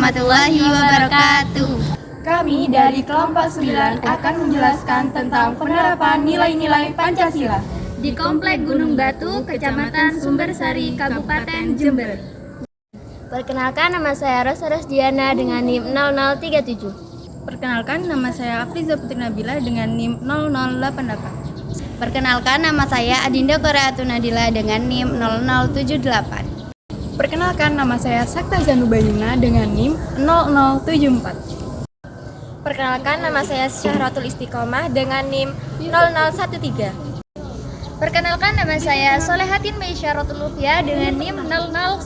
warahmatullahi wabarakatuh. Kami dari kelompok 9 akan menjelaskan tentang penerapan nilai-nilai Pancasila Di Komplek Gunung Batu, Kecamatan Sumbersari, Kabupaten Jember. Perkenalkan, nama saya Rosa Rosdiana dengan NIM 0037. Perkenalkan, nama saya Afriza Putri Nabila dengan NIM 0088. Perkenalkan, nama saya Adinda Koreatu Nadila dengan NIM 0078. Perkenalkan, nama saya Sakta Zanubayuna dengan NIM 0074. Perkenalkan, nama saya Syahratul Istiqomah dengan NIM 0013. Perkenalkan, nama saya Solehatin Meisyaratul Lufia dengan NIM 0010.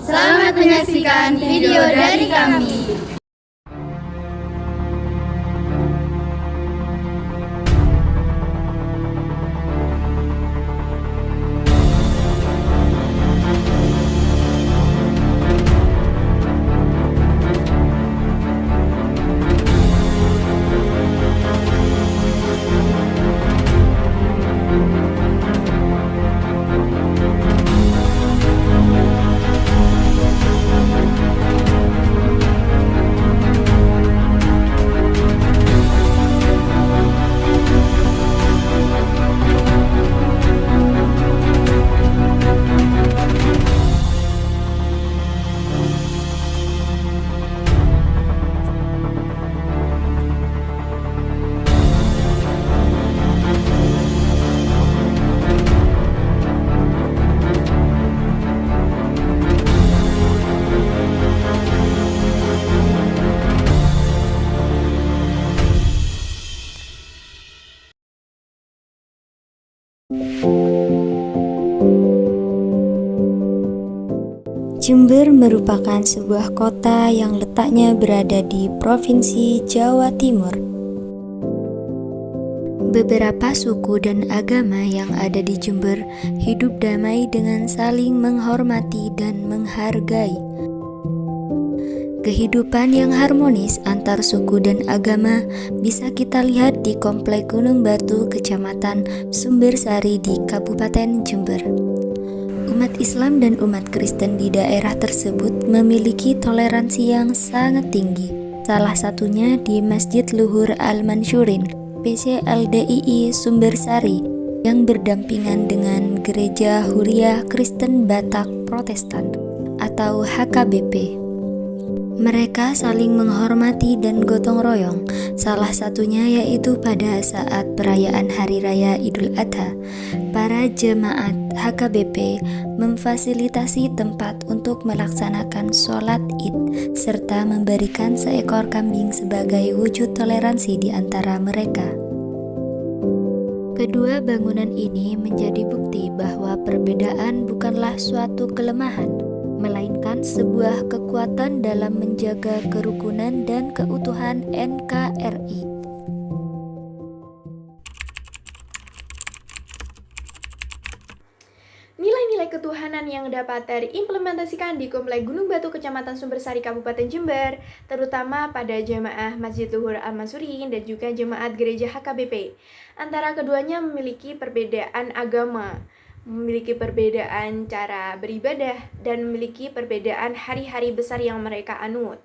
Selamat menyaksikan video dari kami. Jember merupakan sebuah kota yang letaknya berada di Provinsi Jawa Timur. Beberapa suku dan agama yang ada di Jember hidup damai dengan saling menghormati dan menghargai. Kehidupan yang harmonis antar suku dan agama bisa kita lihat di Komplek Gunung Batu, Kecamatan Sumbersari di Kabupaten Jember. Umat Islam dan umat Kristen di daerah tersebut memiliki toleransi yang sangat tinggi. Salah satunya di Masjid Luhur Al-Mansyurin, PCLDII Sumbersari, yang berdampingan dengan Gereja Huriah Kristen Batak Protestan atau HKBP. Mereka saling menghormati dan gotong royong, salah satunya yaitu pada saat perayaan Hari Raya Idul Adha. Para jemaat HKBP memfasilitasi tempat untuk melaksanakan sholat Id serta memberikan seekor kambing sebagai wujud toleransi di antara mereka. Kedua bangunan ini menjadi bukti bahwa perbedaan bukanlah suatu kelemahan, melainkan sebuah kekuatan dalam menjaga kerukunan dan keutuhan NKRI. Nilai-nilai ketuhanan yang dapat diimplementasikan di Komplek Gunung Batu, Kecamatan Sumbersari, Kabupaten Jember, terutama pada jemaah Masjid Luhur Al-Mansyurin dan juga jemaat Gereja HKBP. Antara keduanya memiliki perbedaan agama, memiliki perbedaan cara beribadah, dan memiliki perbedaan hari-hari besar yang mereka anut.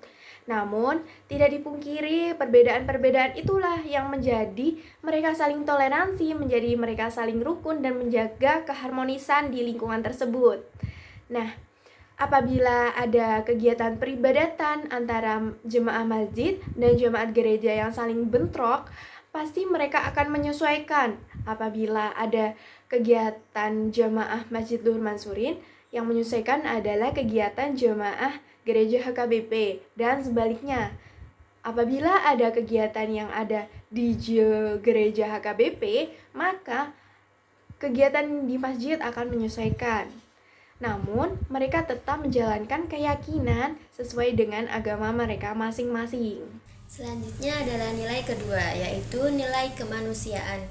Namun, tidak dipungkiri perbedaan-perbedaan itulah yang menjadi mereka saling toleransi, menjadi mereka saling rukun dan menjaga keharmonisan di lingkungan tersebut. Nah, apabila ada kegiatan peribadatan antara jemaah masjid dan jemaat gereja yang saling bentrok, pasti mereka akan menyesuaikan. Apabila ada kegiatan jemaah Masjid Luhur Mansyurin, yang menyesuaikan adalah kegiatan jemaah Gereja HKBP, dan sebaliknya. Apabila ada kegiatan yang ada di Gereja HKBP, maka kegiatan di masjid akan menyesuaikan. Namun, mereka tetap menjalankan keyakinan sesuai dengan agama mereka masing-masing. Selanjutnya adalah nilai kedua, yaitu nilai kemanusiaan.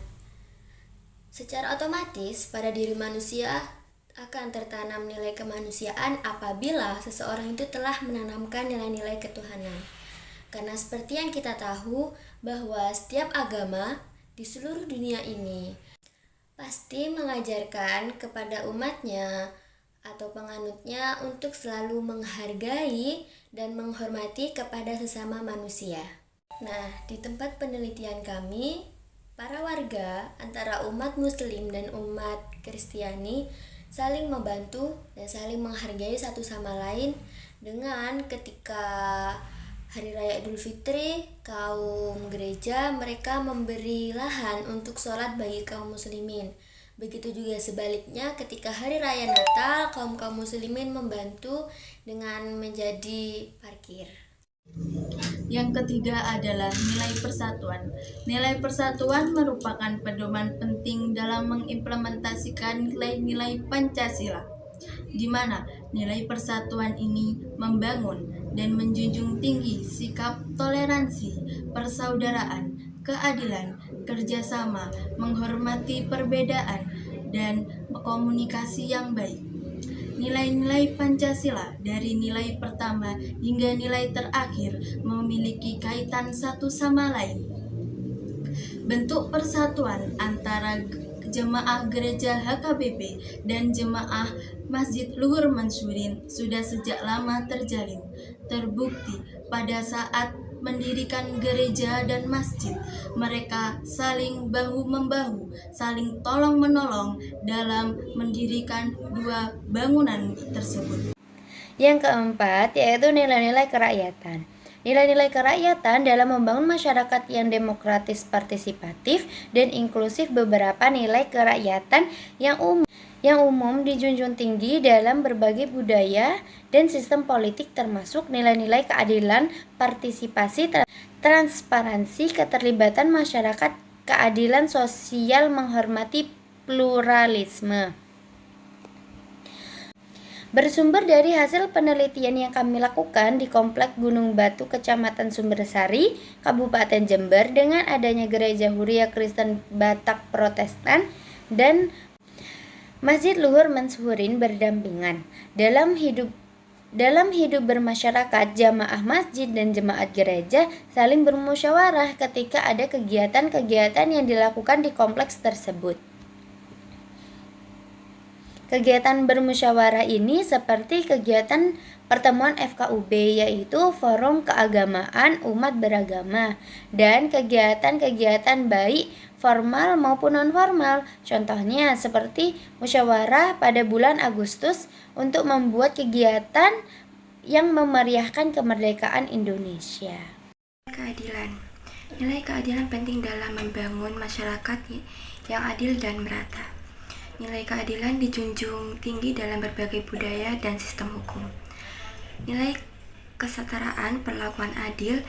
Secara otomatis, pada diri manusia akan tertanam nilai kemanusiaan apabila seseorang itu telah menanamkan nilai-nilai ketuhanan. Karena seperti yang kita tahu bahwa setiap agama di seluruh dunia ini pasti mengajarkan kepada umatnya atau penganutnya untuk selalu menghargai dan menghormati kepada sesama manusia. Nah, di tempat penelitian kami, para warga antara umat Muslim dan umat Kristiani saling membantu dan saling menghargai satu sama lain dengan ketika Hari Raya Idul Fitri, kaum gereja mereka memberi lahan untuk sholat bagi kaum muslimin. Begitu juga sebaliknya ketika Hari Raya Natal, kaum muslimin membantu dengan menjadi parkir. Yang ketiga adalah nilai persatuan. Nilai persatuan merupakan pedoman penting dalam mengimplementasikan nilai-nilai Pancasila, di mana nilai persatuan ini membangun dan menjunjung tinggi sikap toleransi, persaudaraan, keadilan, kerjasama, menghormati perbedaan, dan komunikasi yang baik. Nilai-nilai Pancasila dari nilai pertama hingga nilai terakhir memiliki kaitan satu sama lain. Bentuk persatuan antara jemaah gereja HKBP dan jemaah Masjid Luhur Mansyurin sudah sejak lama terjalin. Terbukti pada saat mendirikan gereja dan masjid, mereka saling bahu-membahu, saling tolong-menolong dalam mendirikan dua bangunan tersebut. Yang keempat yaitu nilai-nilai kerakyatan. Nilai-nilai kerakyatan dalam membangun masyarakat yang demokratis, partisipatif, dan inklusif. Beberapa nilai kerakyatan yang umum dijunjung tinggi dalam berbagai budaya dan sistem politik, termasuk nilai-nilai keadilan, partisipasi, transparansi, keterlibatan masyarakat, keadilan sosial, menghormati pluralisme. Bersumber dari hasil penelitian yang kami lakukan di Komplek Gunung Batu, Kecamatan Sumbersari, Kabupaten Jember, dengan adanya Gereja Huria Kristen Batak Protestan dan Masjid Luhur Mansyurin berdampingan dalam hidup bermasyarakat. Jamaah masjid dan jemaat gereja saling bermusyawarah ketika ada kegiatan-kegiatan yang dilakukan di kompleks tersebut. Kegiatan bermusyawarah ini seperti kegiatan pertemuan FKUB, yaitu Forum Keagamaan Umat Beragama, dan kegiatan-kegiatan baik formal maupun non-formal. Contohnya seperti musyawarah pada bulan Agustus untuk membuat kegiatan yang memeriahkan kemerdekaan Indonesia. Keadilan. Nilai keadilan penting dalam membangun masyarakat yang adil dan merata. Nilai keadilan dijunjung tinggi dalam berbagai budaya dan sistem hukum. Nilai kesetaraan, perlakuan adil,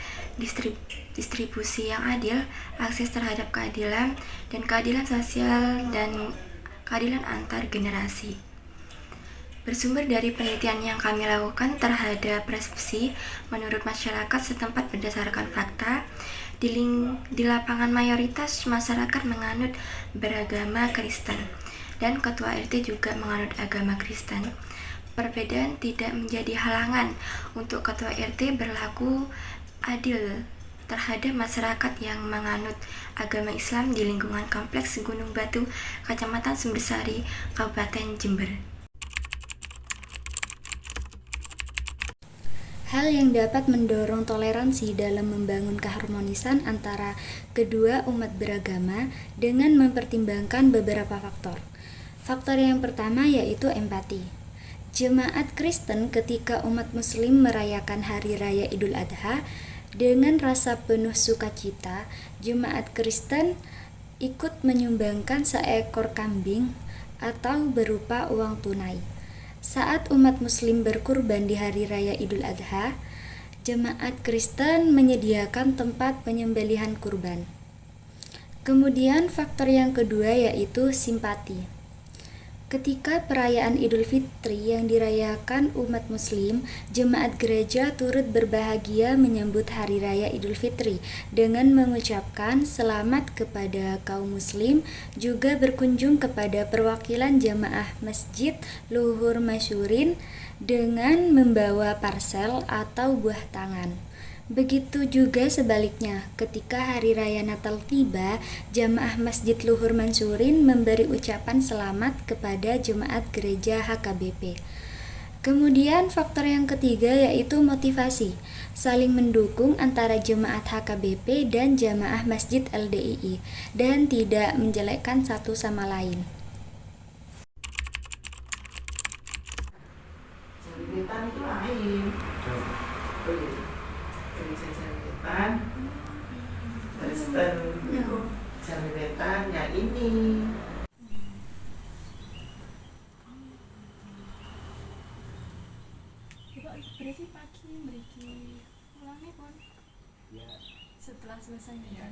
distribusi yang adil, akses terhadap keadilan, dan keadilan sosial dan keadilan antar generasi. Bersumber dari penelitian yang kami lakukan terhadap persepsi menurut masyarakat setempat berdasarkan fakta, di lapangan mayoritas masyarakat menganut beragama Kristen, dan ketua RT juga menganut agama Kristen. Perbedaan tidak menjadi halangan untuk ketua RT berlaku adil terhadap masyarakat yang menganut agama Islam di lingkungan Kompleks Gunung Batu, Kecamatan Sumbersari, Kabupaten Jember. Hal yang dapat mendorong toleransi dalam membangun keharmonisan antara kedua umat beragama dengan mempertimbangkan beberapa faktor. Faktor yang pertama yaitu empati. Jemaat Kristen ketika umat Muslim merayakan Hari Raya Idul Adha dengan rasa penuh sukacita, jemaat Kristen ikut menyumbangkan seekor kambing atau berupa uang tunai. Saat umat Muslim berkurban di Hari Raya Idul Adha, jemaat Kristen menyediakan tempat penyembelihan kurban. Kemudian faktor yang kedua yaitu simpati. Ketika perayaan Idul Fitri yang dirayakan umat Muslim, jemaat gereja turut berbahagia menyambut Hari Raya Idul Fitri dengan mengucapkan selamat kepada kaum Muslim, juga berkunjung kepada perwakilan jemaah Masjid Luhur Mansyurin dengan membawa parsel atau buah tangan. Begitu juga sebaliknya, ketika hari raya Natal tiba, jamaah Masjid Luhur Mansurin memberi ucapan selamat kepada jemaat gereja HKBP. Kemudian faktor yang ketiga yaitu motivasi, saling mendukung antara jemaat HKBP dan jamaah Masjid LDII dan tidak menjelekkan satu sama lain. Seliwetan itu lain. Seliwetan, Kristen, seliwetan ya ini. Berarti pagi mereka mulai pun setelah selesai ya.